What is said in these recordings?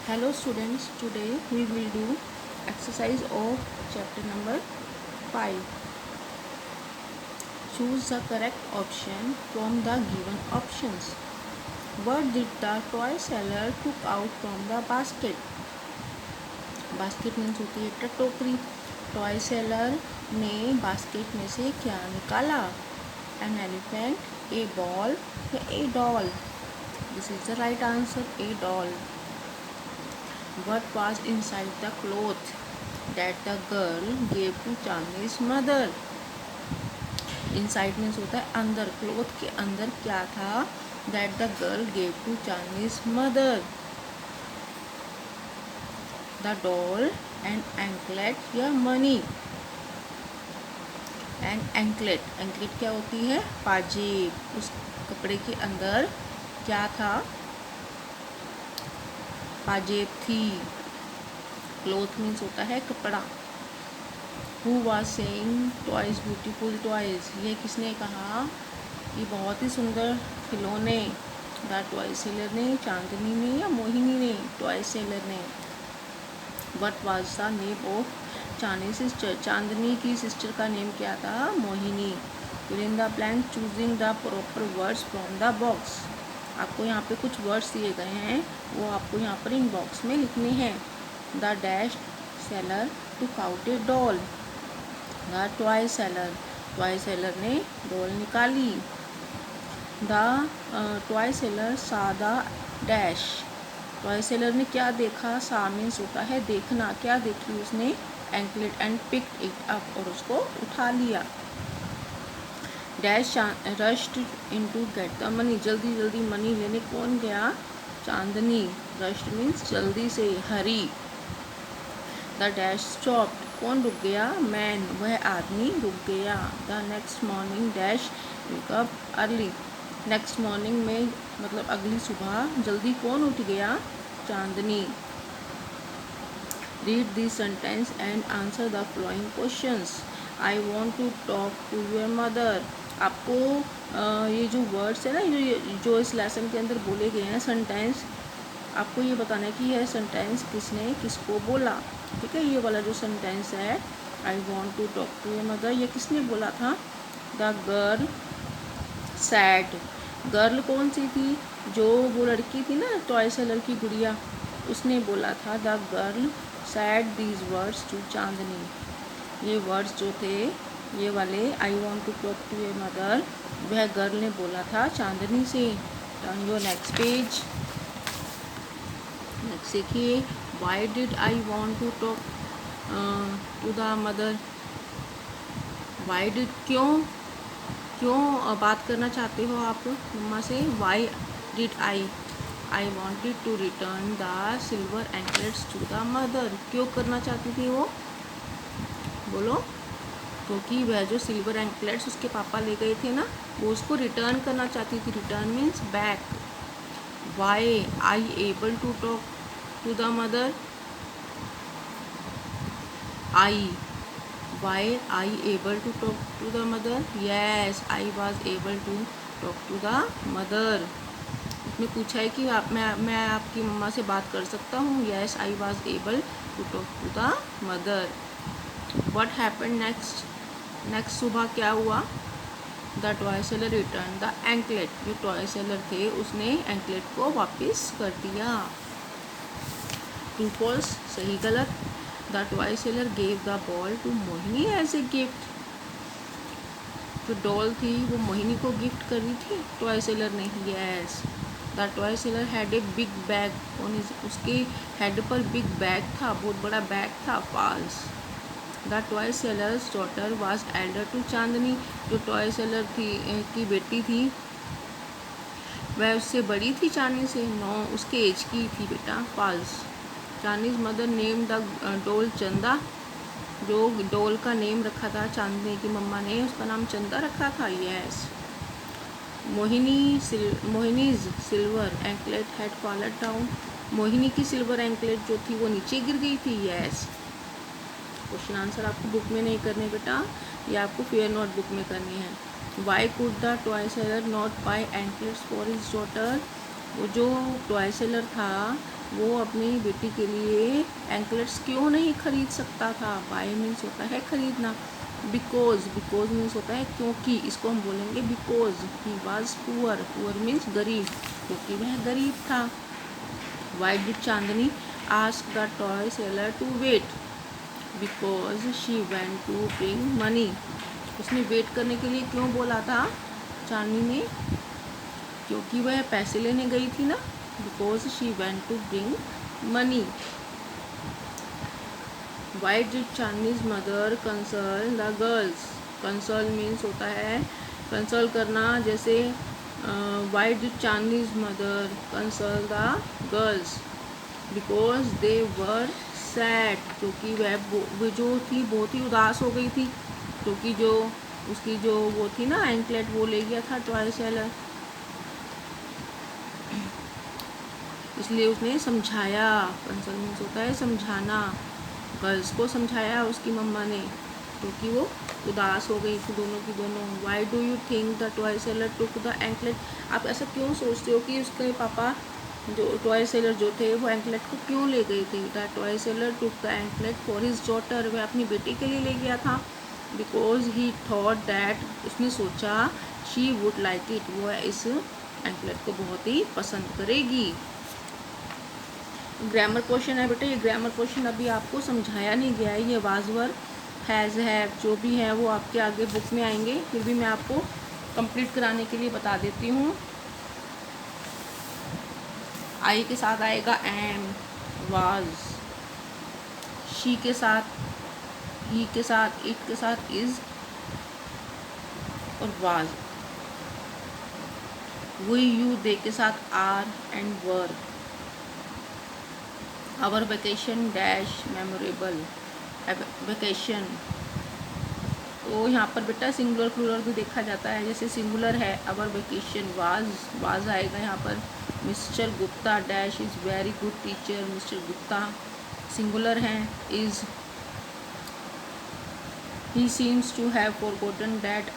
Hello students, today we will do exercise of chapter number 5. Choose the correct option from the given options. What did the toy seller took out from the basket? Basket means होती है एक टोकरी. Toy seller ने basket में से क्या निकाला? An elephant, a ball या a doll? This is the right answer, a doll. What was inside the cloth that the girl gave to Chandni's mother? Inside means होता है अंदर. क्लोथ के अंदर क्या था? That the girl gave to Chandni's mother. The doll, an anklet या money. An anklet. Anklet क्या होती है? पाजेब. उस कपड़े के अंदर क्या था? पाजेब थी. क्लोथ मीन्स होता है कपड़ा. Who was saying toys beautiful toys? ये किसने कहा कि बहुत ही सुंदर खिलौने? द टॉय सेलर ने, चांदनी ने या मोहिनी ने? टॉय सेलर ने. What was the name of Chandni sister? Chandni की सिस्टर का नेम क्या था? Mohini. Fill in the blank choosing the proper words from the box. आपको यहाँ पे कुछ वर्ड्स दिए गए हैं, वो आपको यहाँ पर इन बॉक्स में लिखने हैं. The dash seller took out a doll. The toy seller, toy seller ने डॉल निकाली. द टॉय सेलर सा द डैश. टॉय सेलर ने क्या देखा? सा मीन्स होता है देखना. क्या देखी उसने? Anklet and picked it up, और उसको उठा लिया. Dash rushed into get the money. जल्दी जल्दी मनी लेने कौन गया? चांदनी. रश्ड मीन्स जल्दी से, हरी. The dash stopped. कौन रुक गया? मैन, वह आदमी रुक गया. The next morning dash wake up early. Next morning में मतलब अगली सुबह जल्दी कौन उठ गया? Chandni. Read this sentence and answer the following questions. I want to talk to your mother. आपको ये जो वर्ड्स है ना, जो इस लेसन के अंदर बोले गए हैं सेंटेंस, आपको ये बताना है कि यह सेंटेंस किसने किसको बोला. ठीक है, ये वाला जो सेंटेंस है, I want to talk to your mother, ये किसने बोला था? The girl sad. गर्ल कौन सी थी? जो वो लड़की थी ना, टॉय सेलर की गुड़िया, उसने बोला था. The girl said these words to Chandni. ये वर्ड्स जो थे, ये वाले I want to talk to your mother, वह गर्ल ने बोला था चांदनी से. Turn your next page. Next देखिए, why did I want to talk to the mother. Why did, क्यों बात करना चाहते हो आप मम्मा से? Why did I wanted to return the silver anklets to the mother. क्यों करना चाहती थी वो? बोलो. क्योंकि वह जो सिल्वर एंकलेट्स उसके पापा ले गए थे ना, वो उसको रिटर्न करना चाहती थी. Return means back. Why I able to talk to the mother. Why I able to talk to the mother. Yes, I was able to talk to the mother. उसने पूछा है कि मैं आपकी मम्मा से बात कर सकता हूँ. Yes, I was able to talk to the mother. What happen next सुबह क्या हुआ? The toy seller return the anklet. जो टॉय सेलर थे उसने एंकलेट को वापस कर दिया. ट्रू फॉल्स, सही गलत. The toy seller gave the ball to Mohini as a gift. जो डॉल थी वो मोहिनी को गिफ्ट करी थी टॉय सेलर ने. Yes. The toy seller had a big bag. उसके हेड पर बिग बैग था, बहुत बड़ा बैग था. False. The toy seller's daughter was elder to Chandni. जो टॉय सेलर की बेटी थी, वह उससे बड़ी थी चांदनी से. नो, उसके एज की थी बेटा. False. Chandni's mother name the doll Chanda. जो डॉल का नेम रखा था चांदनी की मम्मा ने, उसका नाम चंदा रखा था. Yes. Mohini's silver anklet had fallen down. Mohini की सिल्वर एंकलेट जो थी वो नीचे गिर गई थी. यस. क्वेश्चन आंसर आपको बुक में नहीं करने बेटा, ये आपको फेयर नोट बुक में करनी है. Why could the toy seller not buy anklets for his daughter. वो जो टॉय सेलर था वो अपनी बेटी के लिए एंकलेट्स क्यों नहीं खरीद सकता था। बाय मीन्स होता है खरीदना, बिकॉज मीन्स होता है क्योंकि, इसको हम बोलेंगे because he was poor means गरीब, क्योंकि वह गरीब था। Why did Chandni ask the toy seller to wait, because she went to bring money. उसने वेट करने के लिए क्यों बोला था चांदनी ने, क्योंकि वह पैसे लेने गई थी ना, because she went to bring money. Why did Chandni's mother concern the girls, concern means होता है कंसर्न करना, जैसे why did Chandni's mother concern the girls, because they were said, क्योंकि वह जो थी बहुत ही उदास हो गई थी, क्योंकि जो उसकी जो वो थी ना एंकलेट वो ले गया था टॉय सेलर, इसलिए उसने समझाया। कंसर्न मीन्स होता है समझाना, गर्ल्स को समझाया उसकी मम्मा ने, क्योंकि वो उदास हो गई थी दोनों की दोनों। Why do you think the toy seller took the anklet, आप ऐसा क्यों सोचते हो कि उसके पापा जो टॉय सेलर जो थे वो एंकलेट को क्यों ले गए थे। The toy seller took the anklet for his daughter, वह अपनी बेटी के लिए ले गया था। बिकॉज ही थॉट दैट, उसने सोचा शी वुड लाइक इट, वो इस एंकलेट को बहुत ही पसंद करेगी। ग्रामर क्वेश्चन है बेटा, ये ग्रामर क्वेश्चन अभी आपको समझाया नहीं गया है, ये वाजवर हैज़ हैव जो भी है वो आपके आगे बुक में आएंगे, फिर भी मैं आपको कंप्लीट कराने के लिए बता देती हूँ। आई के साथ आएगा एम, वाज, शी के साथ, ही के साथ, इट के साथ इज और वाज, वी यू दे के साथ are and were, our vacation dash memorable vacation. तो यहाँ पर बेटा सिंगुलर प्लूरल भी देखा जाता है, जैसे सिंगुलर है आवर वेकेशन वाज आएगा यहाँ पर, mister Gupta dash is very good teacher, mister Gupta. Singular हैं is, he seems to have forgotten that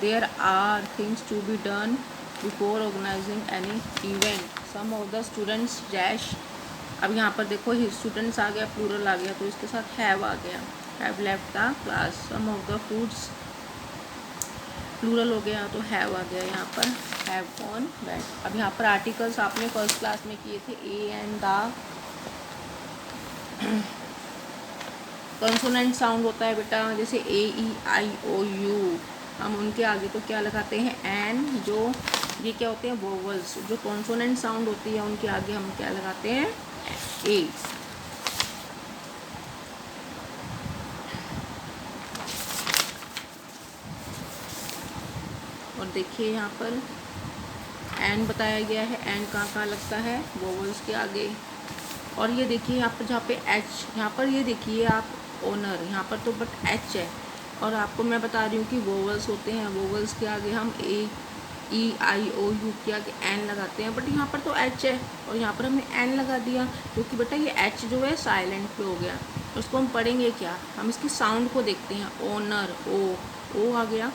there are things to be done before organizing any event. Some of the students dash, अब यहाँ पर देखो students आ गया, plural आ गया, तो इसके साथ हैव आ गया, have left the class. Some of the foods plural हो गया तो हैव आ गया यहाँ पर, हैव गॉन बैक। अब यहाँ पर आर्टिकल्स आपने फर्स्ट क्लास में किए थे, A and the. Consonant sound होता है बेटा, जैसे ए ई आई ओ यू, हम उनके आगे तो क्या लगाते हैं एन, जो ये क्या होते हैं वोवल्स, जो कॉन्सोनेंट साउंड होती है उनके आगे हम क्या लगाते हैं ए। और देखिए यहाँ पर एन बताया गया है, एन कहाँ लगता है वोवल्स के आगे। और ये देखिए यहाँ पर जहाँ पे एच, यहाँ पर ये देखिए आप ओनर, यहाँ पर तो बट एच है, और आपको मैं बता रही हूँ कि वोवल्स होते हैं, वोवल्स के आगे हम ए ई आई ओ यू के आगे एन लगाते हैं, बट यहाँ पर तो एच है और यहाँ पर हमने एन लगा दिया, क्योंकि बेटा ये एच जो है साइलेंट पे हो गया। उसको हम पढ़ेंगे क्या, हम इसकी साउंड को देखते हैं, ओनर ओ आ गया,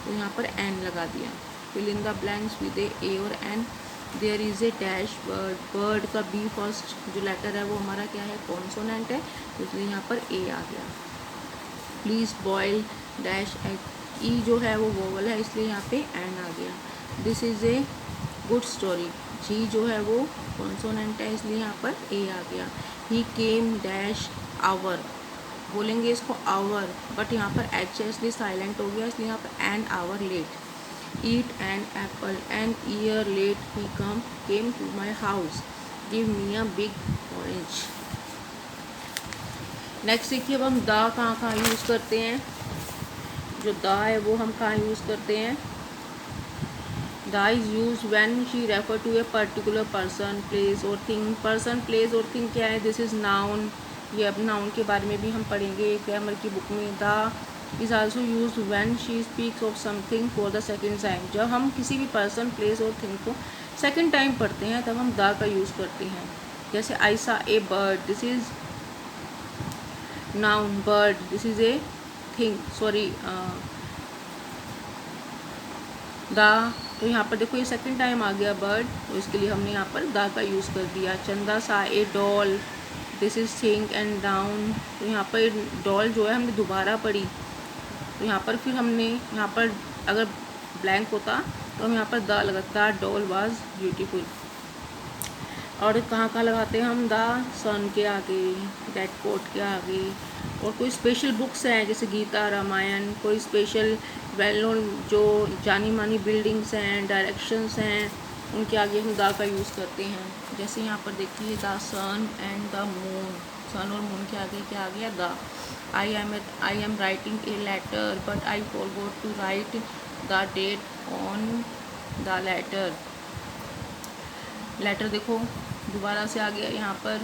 तो यहाँ पर एन लगा दिया। Fill in the blanks with a और an. There is a dash bird, bird का बी फर्स्ट जो लेटर है वो हमारा क्या है कॉन्सोनेंट है, इसलिए यहाँ पर ए आ गया। प्लीज़ बॉयल डैश एग, ई जो है वो वोवल है इसलिए यहाँ पे एन आ गया। This is a good story, जी जो है वो कॉन्सोनेंट है इसलिए यहाँ पर ए आ गया। ही केम डैश आवर, बोलेंगे इसको आवर, बट यहाँ पर एच है इसलिए साइलेंट हो गया, इसलिए यहाँ पर an hour late. Eat an apple, an year late he came to my house, give me a big orange. Next देखिए, अब हम द कहाँ यूज़ करते हैं, जो द है वो हम कहाँ यूज़ करते हैं। The is use when she refer to a particular person place और थिंग। पर्सन प्लेस और थिंग क्या है, दिस इज़ नाउन, ये अब नाउन के बारे में भी हम पढ़ेंगे ग्रामर की बुक में। The is also use when she speaks of something for the second time, जब हम किसी भी पर्सन प्लेस और थिंग को सेकेंड टाइम पढ़ते हैं तब हम द का यूज़ करते हैं। जैसे I saw a bird, this is noun, bird this is a thing, sorry the तो यहाँ पर देखो ये सेकंड टाइम आ गया बर्ड, तो इसके लिए हमने यहाँ पर दा का यूज़ कर दिया। चंदा सा ए doll, this is think and down. तो यहाँ पर डॉल जो है हमने दोबारा पढ़ी, तो यहाँ पर फिर हमने यहाँ पर अगर ब्लैंक होता तो हम यहाँ पर द लगता, डॉल वाज ब्यूटीफुल। और कहाँ लगाते हैं हम द सन के आगे, डेट कोट के आगे। और कोई स्पेशल बुक्स हैं जैसे गीता, रामायण, कोई स्पेशल वेल नोन जो जानी मानी बिल्डिंग्स हैं, डायरेक्शंस हैं, उनके आगे हम द का यूज़ करते हैं। जैसे यहाँ पर देखिए the sun and the moon, sun और मून के आगे क्या आ गया, the. I am writing a letter but I forgot to write the date on the letter. Letter देखो दोबारा से आ गया यहाँ पर,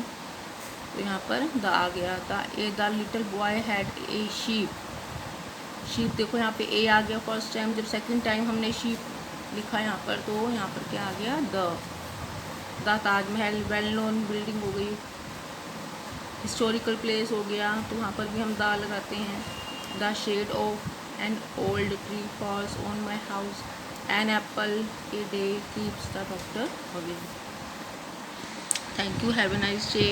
तो यहाँ पर द आ गया था। A the little boy had a sheep, sheep देखो यहाँ पे ए आ गया फर्स्ट टाइम, जब सेकंड टाइम हमने शीप लिखा यहाँ पर तो यहाँ पर क्या आ गया, the Taj Mahal well known building हो गई, हिस्टोरिकल प्लेस हो गया, तो वहाँ पर भी हम द लगाते हैं। The shade of an old tree falls on my house, an apple a day keeps the doctor away. Thank you, have a nice day.